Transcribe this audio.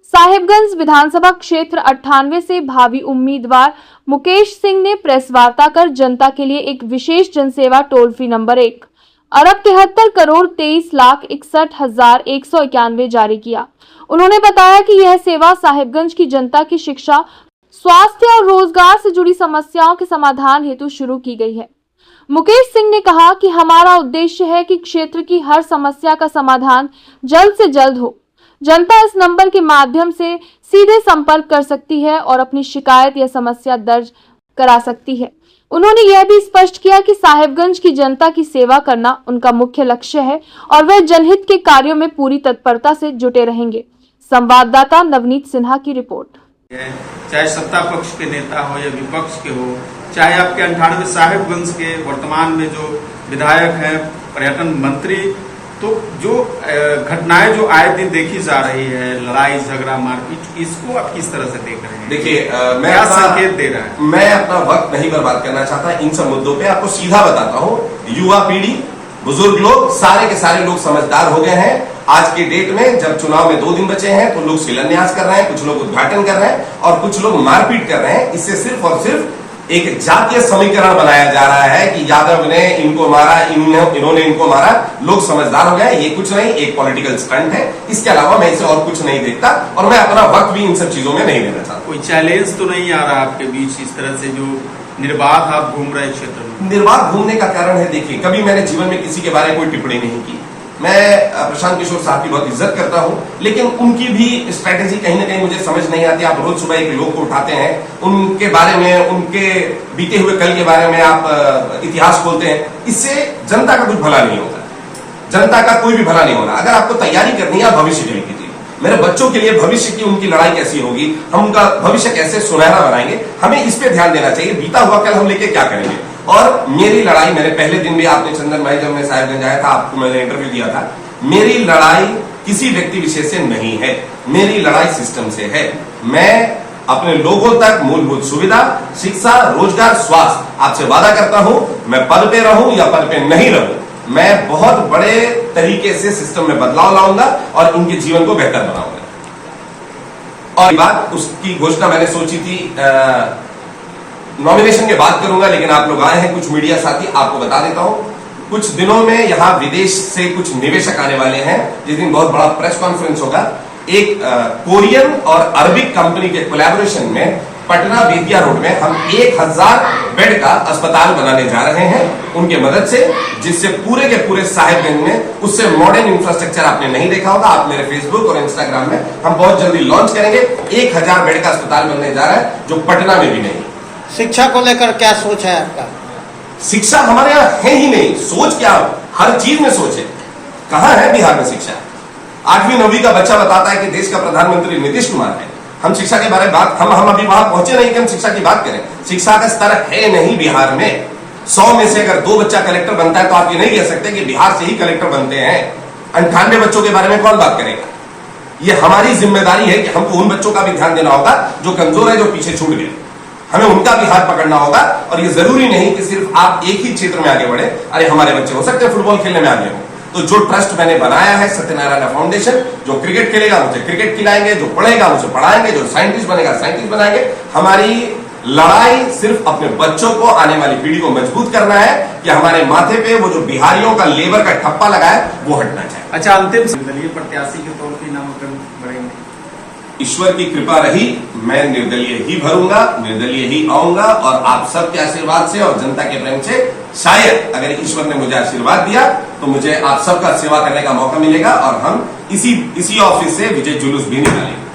साहिबगंज विधानसभा क्षेत्र 98 से भावी उम्मीदवार मुकेश सिंह ने प्रेस वार्ता कर जनता के लिए एक विशेष जनसेवा टोल फ्री नंबर 1,73,63,61,191 जारी किया। उन्होंने बताया कि यह सेवा साहिबगंज की जनता की शिक्षा, स्वास्थ्य और रोजगार से जुड़ी समस्याओं के समाधान हेतु शुरू की गई है। मुकेश सिंह ने कहा कि हमारा उद्देश्य है कि क्षेत्र की हर समस्या का समाधान जल्द से जल्द हो। जनता इस नंबर के माध्यम से सीधे संपर्क कर सकती है और अपनी शिकायत या समस्या दर्ज करा सकती है। उन्होंने यह भी स्पष्ट किया कि साहिबगंज की जनता की सेवा करना उनका मुख्य लक्ष्य है और वे जनहित के कार्यों में पूरी तत्परता से जुटे रहेंगे। संवाददाता नवनीत सिन्हा की रिपोर्ट। चाहे सत्ता पक्ष के नेता हो या विपक्ष के हो, चाहे आपके 98 साहिबगंज के वर्तमान में जो विधायक हैं, पर्यटन मंत्री, तो जो घटनाएं जो आए दिन देखी जा रही है, लड़ाई झगड़ा मारपीट, इसको आप किस तरह से देख रहे हैं? देखिए, मैं क्या संकेत दे रहा है? मैं अपना वक्त नहीं बर्बाद करना चाहता इन सब मुद्दों पे। आपको सीधा बताता हूँ, युवा पीढ़ी, बुजुर्ग लोग, सारे के सारे लोग समझदार हो गए हैं। आज के डेट में जब चुनाव में 2 दिन बचे हैं तो लोग शिलान्यास कर रहे हैं, कुछ लोग उद्घाटन कर रहे हैं और कुछ लोग मारपीट कर रहे हैं। इससे सिर्फ और सिर्फ एक जातीय समीकरण बनाया जा रहा है कि यादव ने इनको मारा, इन्होंने इनको मारा। लोग समझदार हो गए। ये कुछ नहीं, एक पॉलिटिकल स्टंट है। इसके अलावा मैं इसे और कुछ नहीं देखता और मैं अपना वक्त भी इन सब चीजों में नहीं देना चाहता। कोई चैलेंज तो नहीं आ रहा आपके बीच इस तरह से जो निर्बाध आप घूम रहे क्षेत्र में? निर्बाध घूमने का कारण है, देखिए, कभी मैंने जीवन में किसी के बारे में कोई टिप्पणी नहीं की। मैं प्रशांत किशोर साहब की बहुत इज्जत करता हूं, लेकिन उनकी भी स्ट्रेटेजी कहीं ना कहीं मुझे समझ नहीं आती। आप रोज सुबह एक लोग को उठाते हैं, उनके बारे में, उनके बीते हुए कल के बारे में आप इतिहास खोलते हैं। इससे जनता का कुछ भला नहीं होता, जनता का कोई भी भला नहीं होना। अगर आपको तैयारी करनी है, भविष्य के लिए कीजिए। मेरे बच्चों के लिए भविष्य की उनकी लड़ाई कैसी होगी, हम उनका भविष्य कैसे सुनहरा बनाएंगे, हमें इस पे ध्यान देना चाहिए। बीता हुआ कल हम लेके क्या करेंगे। और मेरी लड़ाई, मेरे पहले दिन भी आपने चंदन भाई, जब मैं साहिबगंज आया था, आपको मैंने इंटरव्यू दिया था, मेरी लड़ाई किसी व्यक्ति विशेष से नहीं है, मेरी लड़ाई सिस्टम से है। मैं अपने लोगों तक मूलभूत सुविधा, शिक्षा, रोजगार, स्वास्थ्य, आपसे वादा करता हूं, मैं पद पे रहूं या पद पे नहीं रहूं, मैं बहुत बड़े तरीके से सिस्टम में बदलाव लाऊंगा और इनके जीवन को बेहतर बनाऊंगा। और बात उसकी घोषणा मैंने सोची थी नॉमिनेशन के बाद करूंगा, लेकिन आप लोग आए हैं, कुछ मीडिया साथी, आपको बता देता हूं, कुछ दिनों में यहां विदेश से कुछ निवेशक आने वाले हैं। जिस दिन बहुत बड़ा प्रेस कॉन्फ्रेंस होगा, एक कोरियन और अरबिक कंपनी के कोलैबोरेशन में पटना बेतिया रोड में हम 1000 बेड का अस्पताल बनाने जा रहे हैं उनके मदद से, जिससे पूरे के पूरे साहिबगंज में उससे मॉडर्न इंफ्रास्ट्रक्चर आपने नहीं देखा होगा। आप मेरे फेसबुक और इंस्टाग्राम में हम बहुत जल्दी लॉन्च करेंगे। 1000 बेड का अस्पताल बनने जा रहा है, जो पटना में भी नहीं। शिक्षा को लेकर क्या सोच है आपका? शिक्षा हमारे यहाँ है ही नहीं। सोच क्या, हर चीज में सोच है। कहां है बिहार में शिक्षा? 8वीं 9वीं का बच्चा बताता है कि देश का प्रधानमंत्री नीतीश कुमार है। हम शिक्षा के बारे में बात, हम अभी वहां पहुंचे नहीं कि हम शिक्षा की बात करें। शिक्षा का स्तर है नहीं बिहार में। 100 में से अगर 2 बच्चा कलेक्टर बनता है तो आप ये नहीं कह सकते कि बिहार से ही कलेक्टर बनते हैं। 98 बच्चों के बारे में कौन बात करेगा? ये हमारी जिम्मेदारी है कि हमको उन बच्चों का भी ध्यान देना होगा जो कमजोर है, जो पीछे छूट गए। हमें उनका भी हाथ पकड़ना होगा। और ये जरूरी नहीं कि सिर्फ आप एक ही क्षेत्र में आगे बढ़े। अरे हमारे बच्चे हो सकते हैं फुटबॉल खेलने में आगे हो, तो जो ट्रस्ट मैंने बनाया है सत्यनारायण फाउंडेशन, जो क्रिकेट खेलेगा मुझे क्रिकेट खिलाएंगे, जो पढ़ेगा मुझे पढ़ाएंगे, जो साइंटिस्ट बनेगा साइंटिस्ट बनाएंगे। हमारी लड़ाई सिर्फ अपने बच्चों को, आने वाली पीढ़ी को मजबूत करना है कि हमारे माथे पे वो जो बिहारियों का लेबर का ठप्पा लगा है वो हटना चाहिए। अच्छा, अंतिम निर्दलीय प्रत्याशी के तौर पर नामांकन बढ़ेंगे? ईश्वर की कृपा रही, मैं निर्दलीय ही भरूंगा, निर्दलीय ही आऊंगा और आप सबके आशीर्वाद से और जनता के प्रेम से शायद अगर ईश्वर ने मुझे आशीर्वाद दिया तो मुझे आप सबका सेवा करने का मौका मिलेगा और हम इसी ऑफिस से विजय जुलूस भी निकालेंगे।